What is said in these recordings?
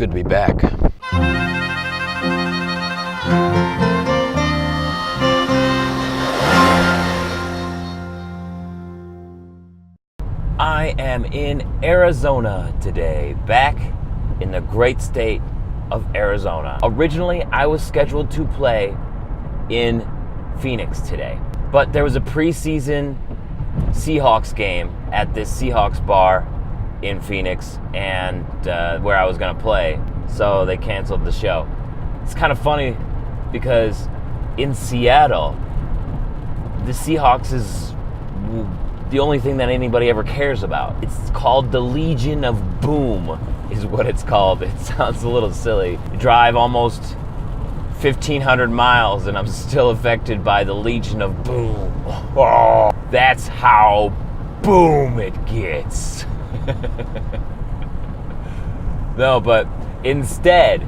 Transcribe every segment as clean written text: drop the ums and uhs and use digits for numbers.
good to be back. I am in Arizona today, back in the great state of Arizona. Originally, I was scheduled to play in Phoenix today, but there was a preseason Seahawks game at this Seahawks bar in Phoenix, and where I was going to play, so they canceled the show. It's kind of funny because in Seattle, the Seahawks is the only thing that anybody ever cares about. It's called the Legion of Boom, is what it's called. It sounds a little silly. You drive almost 1,500 miles and I'm still affected by the Legion of Boom. Oh, that's how boom it gets. No, but instead,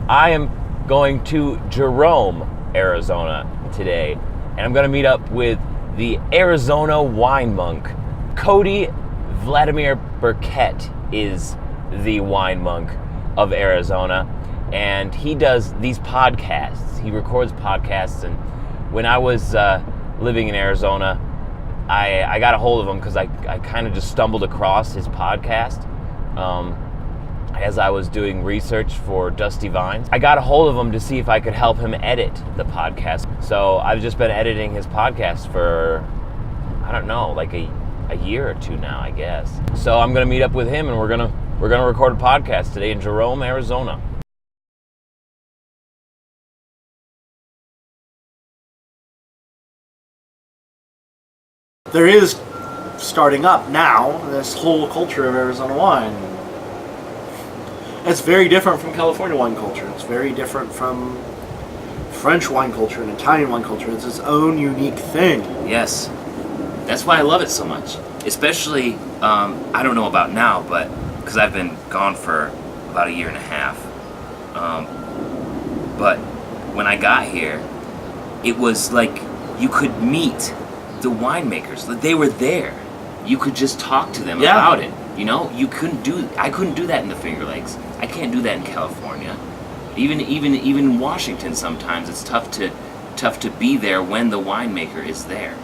I am going to Jerome, Arizona today, and I'm going to meet up with the Arizona wine monk. Cody Vladimir Burkett is the wine monk of Arizona, and he does these podcasts. He records podcasts, and when I was living in Arizona, I got a hold of him because I kind of just stumbled across his podcast as I was doing research for Dusty Vines. I got a hold of him to see if I could help him edit the podcast. So I've just been editing his podcast for, I don't know, like a year or two now, I guess. So I'm gonna meet up with him and we're gonna record a podcast today in Jerome, Arizona. There is, starting up now, this whole culture of Arizona wine. It's very different from California wine culture. It's very different from French wine culture and Italian wine culture. It's its own unique thing. Yes. That's why I love it so much. Especially, I don't know about now, but because I've been gone for about a year and a half. But when I got here, it was like you could meet the winemakers. They were there. You could just talk to them about it. You know, I couldn't do that in the Finger Lakes. I can't do that in California. Even Washington, sometimes it's tough to be there when the winemaker is there.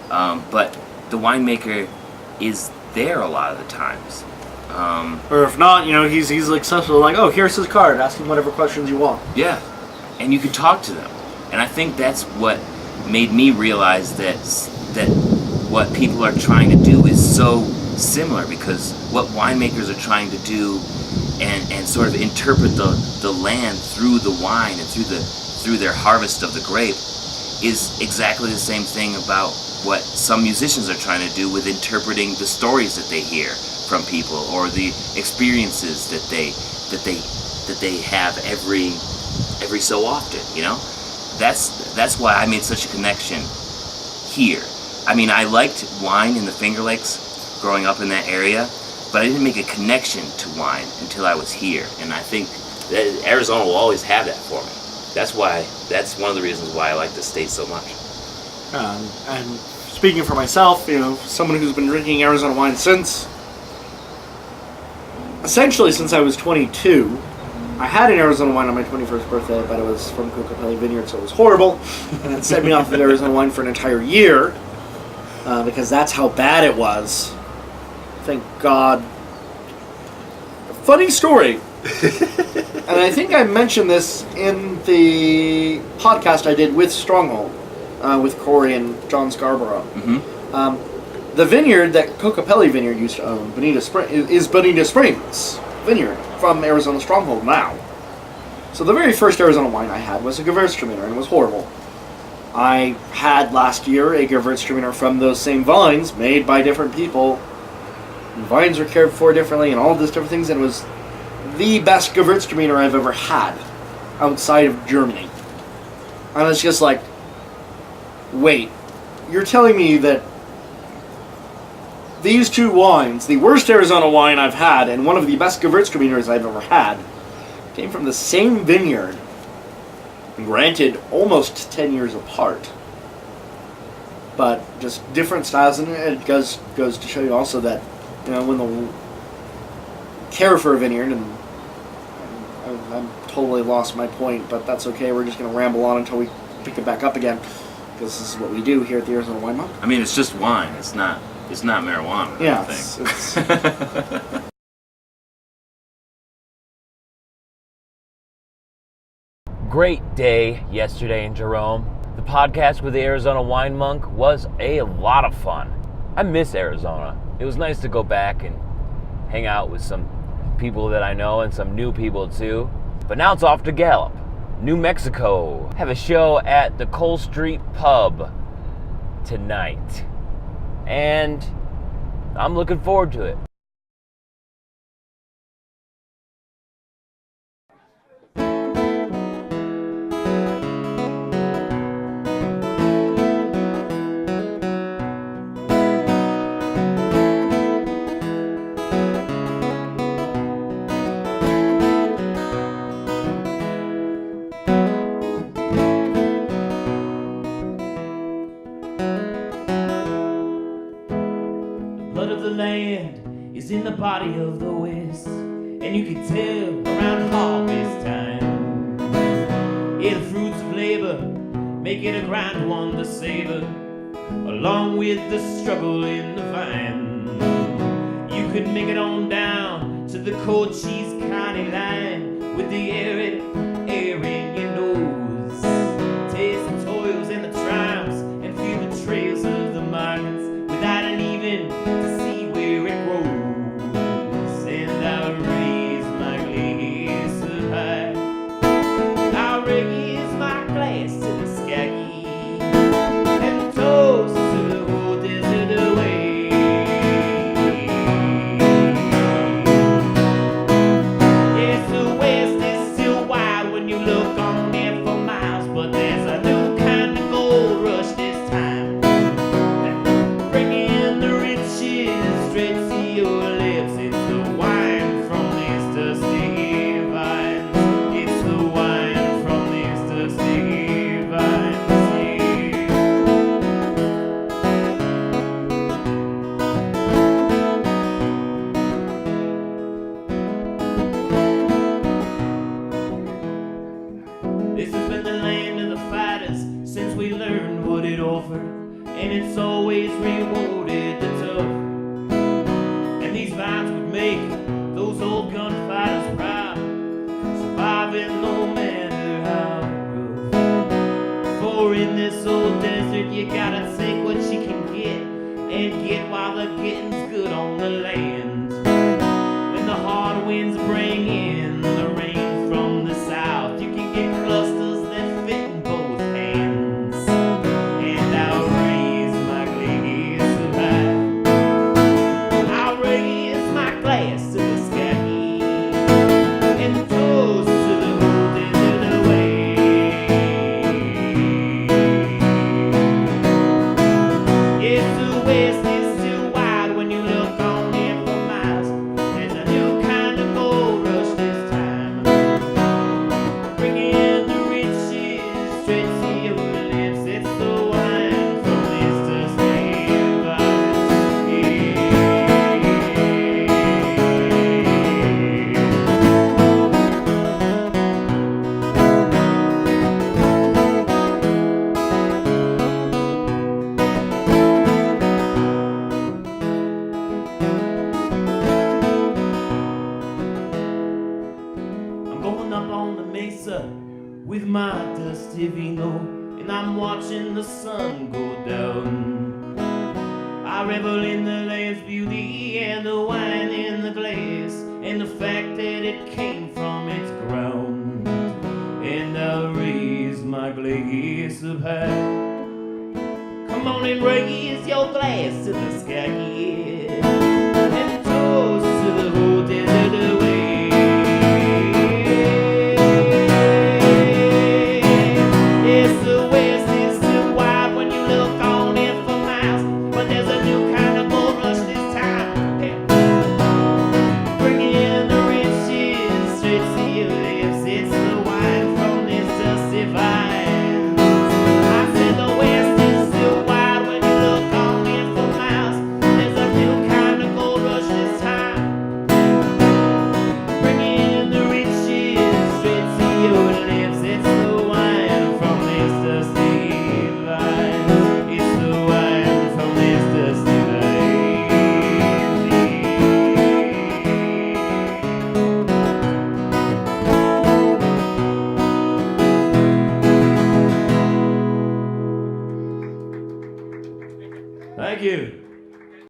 But the winemaker is there a lot of the times. Or if not, you know, he's accessible. Like, oh, here's his card. Ask him whatever questions you want. Yeah, and you could talk to them. And I think that's what made me realize that what people are trying to do is so similar, because what winemakers are trying to do and sort of interpret the land through the wine and through their harvest of the grape is exactly the same thing about what some musicians are trying to do with interpreting the stories that they hear from people or the experiences that they have every so often, you know? That's why I made such a connection here. I mean, I liked wine in the Finger Lakes growing up in that area, but I didn't make a connection to wine until I was here. And I think that Arizona will always have that for me. That's one of the reasons why I like the state so much. And speaking for myself, you know, someone who's been drinking Arizona wine essentially since I was 22. I had an Arizona wine on my 21st birthday, but it was from Coca-Cola Vineyard, so it was horrible. And it set me off of Arizona wine for an entire year, because that's how bad it was. Thank God. Funny story. And I think I mentioned this in the podcast I did with Stronghold, with Corey and John Scarborough. Mm-hmm. The vineyard that Coca-Cola Vineyard used to own, is Bonita Springs Vineyard from Arizona Stronghold now. So the very first Arizona wine I had was a Gewürztraminer, and it was horrible. I had last year a Gewürztraminer from those same vines, made by different people. And vines were cared for differently, and all these different things, and it was the best Gewürztraminer I've ever had outside of Germany. And it's just like, wait, you're telling me that these two wines, the worst Arizona wine I've had and one of the best Gewürztraminers I've ever had, came from the same vineyard, granted almost 10 years apart, but just different styles. And it goes to show you also that, you know, when the care for a vineyard and I'm totally lost my point, but that's okay. We're just going to ramble on until we pick it back up again, because this is what we do here at the Arizona Wine Monk. I mean, it's just wine. It's not marijuana. Yeah, I think. it's Great day yesterday in Jerome. The podcast with the Arizona Wine Monk was a lot of fun. I miss Arizona. It was nice to go back and hang out with some people that I know and some new people too. But now it's off to Gallup, New Mexico. Have a show at the Cole Street Pub tonight. And I'm looking forward to it. Land is in the body of the West, and you can tell around harvest time. Yeah, the fruits of labor make it a grand one to savor, along with the struggle in the vine. You could make it on down to the Cochise County line with the arid air in your nose. Taste the toils and the triumphs and feel the trails of the markets without leaving to see where it grows. And I'll raise my glass up high. I'll raise my glass to the sky and toast to the whole desert away. Yes, the west is still wide when you look on it for miles, but there's a new kind of gold rush this time. Bringing the riches straight to your lips. It's the wine from these dusty vines. It's the wine from these dusty vines. This has been the land of the fighters since we learned what it offered, and it's always rewarded the tough. And these vines would make those old gunfighters proud, surviving no matter how rough. For in this old desert you gotta take what you can get, and get while the getting's good on the land. When the hard winds bring in the rain from the south, you can get clusters that fit in both hands. And I'll raise my glass up high. I'll raise my glass to the sky and toast to the whole desert away. Yes, the west is still wide when you look on it for miles. There's a new kind of gold rush this time, bringing the riches straight to your lips. It's the wine from these dusty vines. I'm going up on the mesa with my dusty vino, and I'm watching the sun go down. I revel in the land's beauty and the wine in the glass, and the fact that it came from its ground. And I'll raise my glass up high. Come on and raise your glass to the sky, yeah, and toast to the whole desert away. Yes, the west is still wide when you look on it for miles, but there's a new kind of gold rush this time. Bringing the riches straight to your lips. It's the